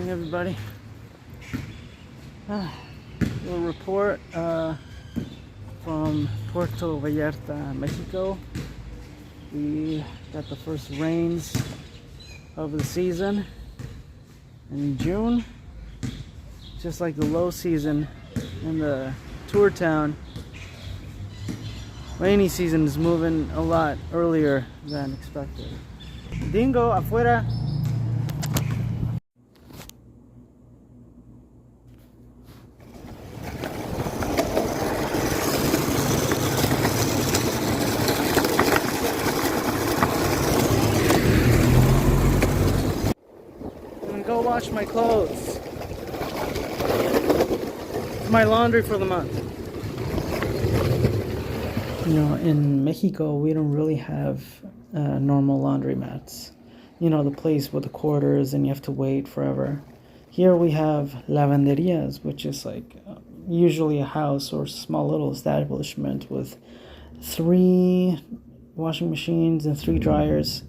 Morning, everybody. Little report from Puerto Vallarta, Mexico. We got the first rains of the season in June. Just like the low season in the tour town, rainy season is moving a lot earlier than expected. Dingo, afuera. I'm gonna go wash my clothes. It's my laundry for the month. You know, in Mexico, we don't really have normal laundromats. You know, the place with the quarters and you have to wait forever. Here we have lavanderias, which is like usually a house or small little establishment with 3 washing machines and 3 dryers.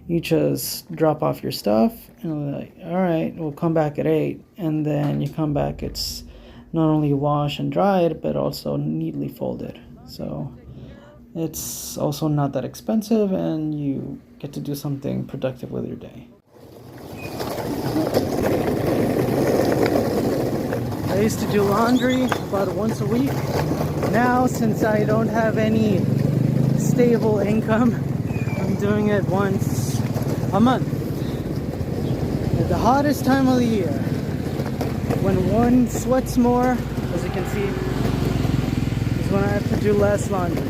You just drop off your stuff and we're like, all right, we'll come back at 8. And then you come back, it's not only washed and dried, but also neatly folded. So it's also not that expensive and you get to do something productive with your day. I used to do laundry about once a week. Now, since I don't have any stable income, I'm doing it once a month. At the hottest time of the year, when one sweats more, as you can see, is when I have to do less laundry.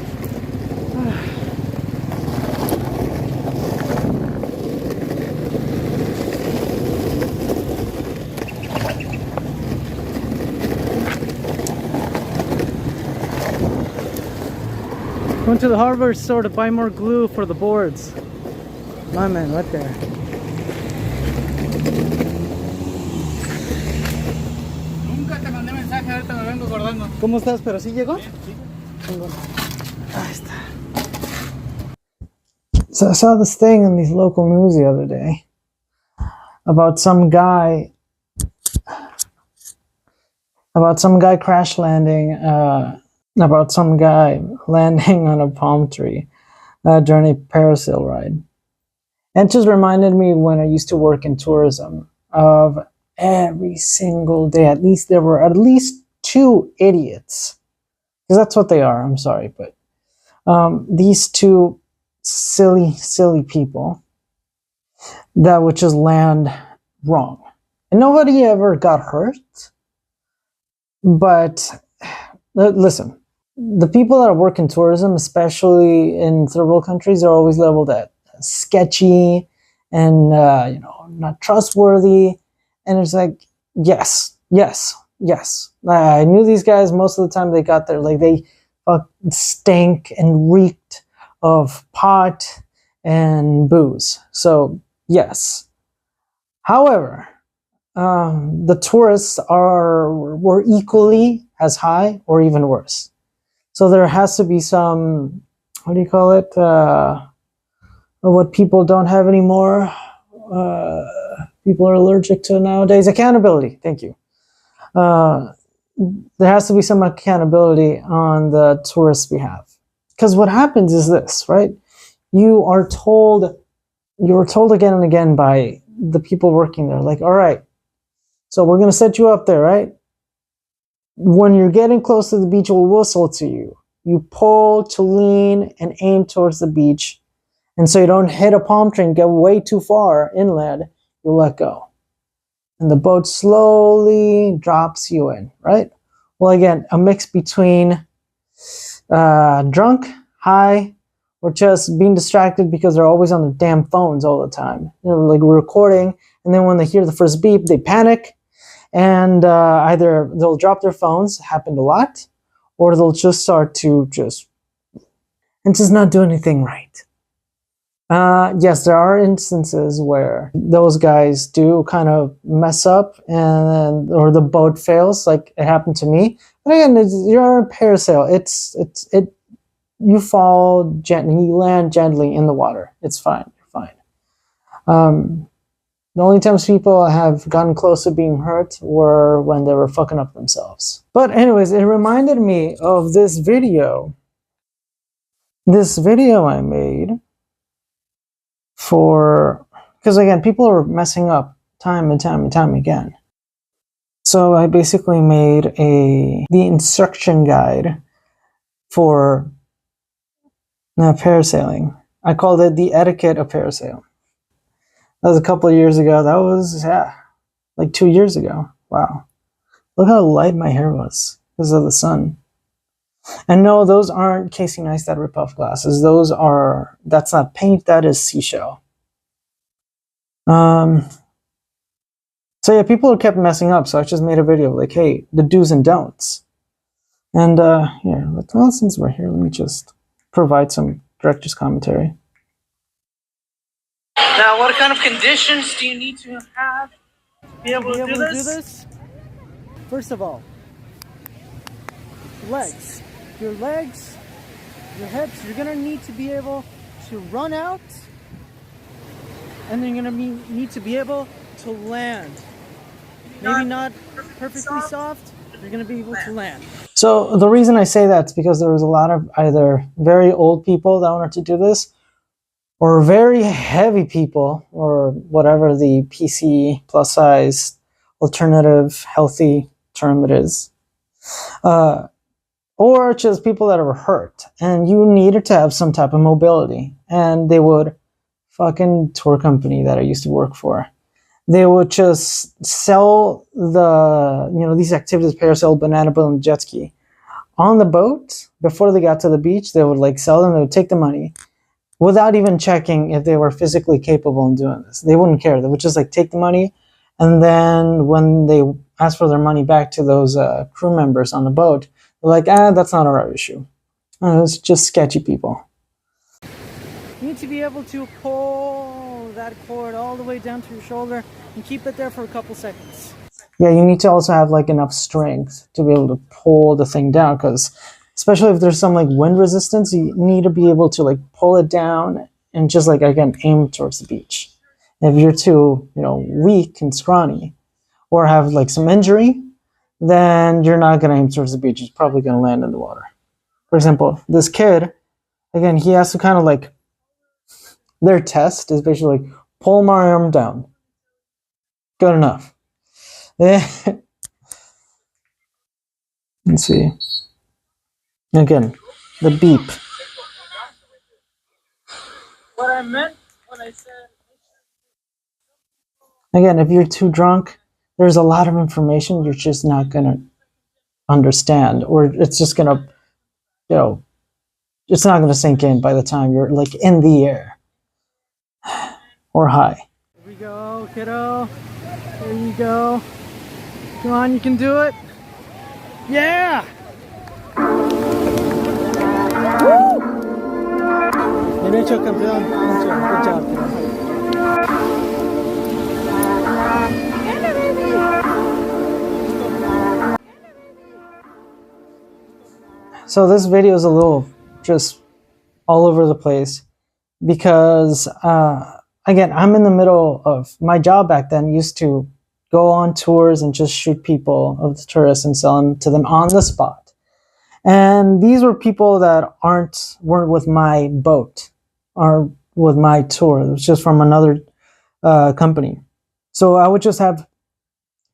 Went to the hardware store to buy more glue for the boards. My man, right there. Nunca te mandé mensaje, ahorita me vengo acordando. ¿Cómo estás? ¿Pero sí llegó? Sí. Ahí está. So I saw this thing in the local news the other day about some guy crash landing, about some guy landing on a palm tree during a parasail ride. And it just reminded me when I used to work in tourism of every single day, there were at least 2 idiots, because that's what they are, I'm sorry, but these 2 silly people that would just land wrong. And nobody ever got hurt, but listen, the people that work in tourism, especially in third world countries, are always labeled as sketchy and not trustworthy. And it's like, yes. I knew these guys most of the time they got there. Like, they stank and reeked of pot and booze. So yes. However, the tourists were equally as high or even worse. So there has to be some, what do you call it? What people don't have anymore. People are allergic to nowadays. Accountability. Thank you. There has to be some accountability on the tourists' behalf. Because what happens is this, right? You were told again and again by the people working there, like, all right, so we're going to set you up there, right? When you're getting close to the beach, we'll whistle to you. You pull to lean and aim towards the beach. And so you don't hit a palm tree and get way too far inland, you let go. And the boat slowly drops you in, right? Well, again, a mix between drunk, high, or just being distracted because they're always on their damn phones all the time. Like, we're recording, and then when they hear the first beep, they panic, and either they'll drop their phones, happened a lot, or they'll just start to just not do anything right. Yes, there are instances where those guys do kind of mess up or the boat fails, like it happened to me. But again, you're on a parasail. You fall gently, you land gently in the water. It's fine, you're fine. The only times people have gotten close to being hurt were when they were fucking up themselves. But anyways, it reminded me of this video. This video I made for, because again, people are messing up time and time and time again. So I basically made the instruction guide for parasailing. I called it the etiquette of parasailing. That was a couple of years ago. That was, like 2 years ago. Wow. Look how light my hair was because of the sun. And no, those aren't Casey Neistat rip-off glasses. That's not paint, that is seashell. So yeah, people kept messing up, so I just made a video like, hey, the do's and don'ts. And here, well, since we're here, let me just provide some director's commentary. Now, what kind of conditions do you need to have to be able to do this? First of all, legs. Your legs, your hips, you're gonna need to be able to run out, and then you're gonna need to be able to land. Maybe not perfectly soft, you're gonna be able to land. So the reason I say that is because there was a lot of either very old people that wanted to do this, or very heavy people, or whatever the PC plus size alternative healthy term it is, or just people that were hurt and you needed to have some type of mobility. And they would, fucking tour company that I used to work for, they would just sell these activities, parasail, banana boat, and jet ski on the boat. Before they got to the beach, they would like sell them, they would take the money without even checking if they were physically capable of doing this. They wouldn't care. They would just like take the money, and then when they asked for their money back to those crew members on the boat, they're like, that's not our issue. It's just sketchy people. You need to be able to pull that cord all the way down to your shoulder and keep it there for a couple seconds. Yeah, you need to also have like enough strength to be able to pull the thing down, because especially if there's some like wind resistance, you need to be able to like pull it down and just like, again, aim towards the beach. If you're too, weak and scrawny or have like some injury, then you're not going to aim towards the beach. It's probably going to land in the water. For example, this kid, again, he has to kind of like, their test is basically like, pull my arm down. Good enough. Let's see. Again, the beep. What I meant when I said... Again, if you're too drunk, there's a lot of information you're just not going to understand, or it's just going to, it's not going to sink in by the time you're like in the air or high. Here we go, kiddo. There you go. Come on, you can do it. Yeah! Woo! Derecho, campeón. Good job, kiddo. So this video is a little just all over the place because, again, I'm in the middle of my job back then. Used to go on tours and just shoot people of the tourists and sell them to them on the spot. And these were people that weren't with my boat or with my tour. It was just from another company. So I would just have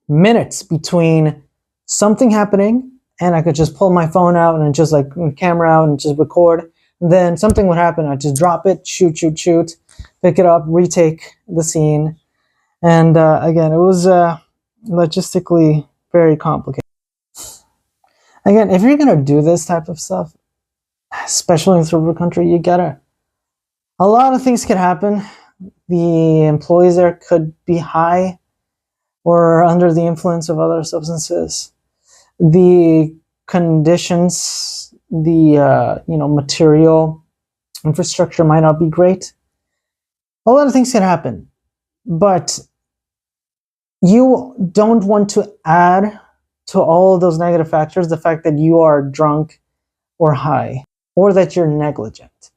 minutes between something happening, and I could just pull my phone out and just like camera out and just record. And then something would happen. I'd just drop it, shoot, pick it up, retake the scene. And again, it was logistically very complicated. Again, if you're going to do this type of stuff, especially in third world country, a lot of things could happen. The employees there could be high or under the influence of other substances. The conditions, the material infrastructure might not be great. A lot of things can happen, but you don't want to add to all of those negative factors the fact that you are drunk or high, or that you're negligent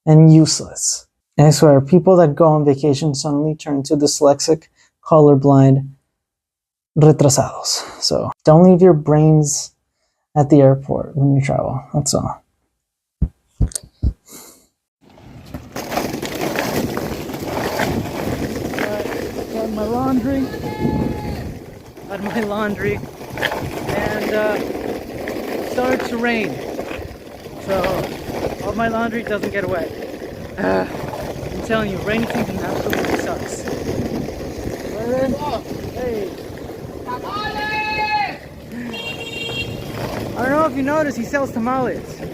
and useless. And I swear, people that go on vacation suddenly turn into dyslexic colorblind, retrasados. So don't leave your brains at the airport when you travel. That's all. Got my laundry. Had my laundry, and it started to rain. So all my laundry doesn't get wet. I'm telling you, rainy season absolutely sucks. Hey. I don't know if you noticed, he sells tamales.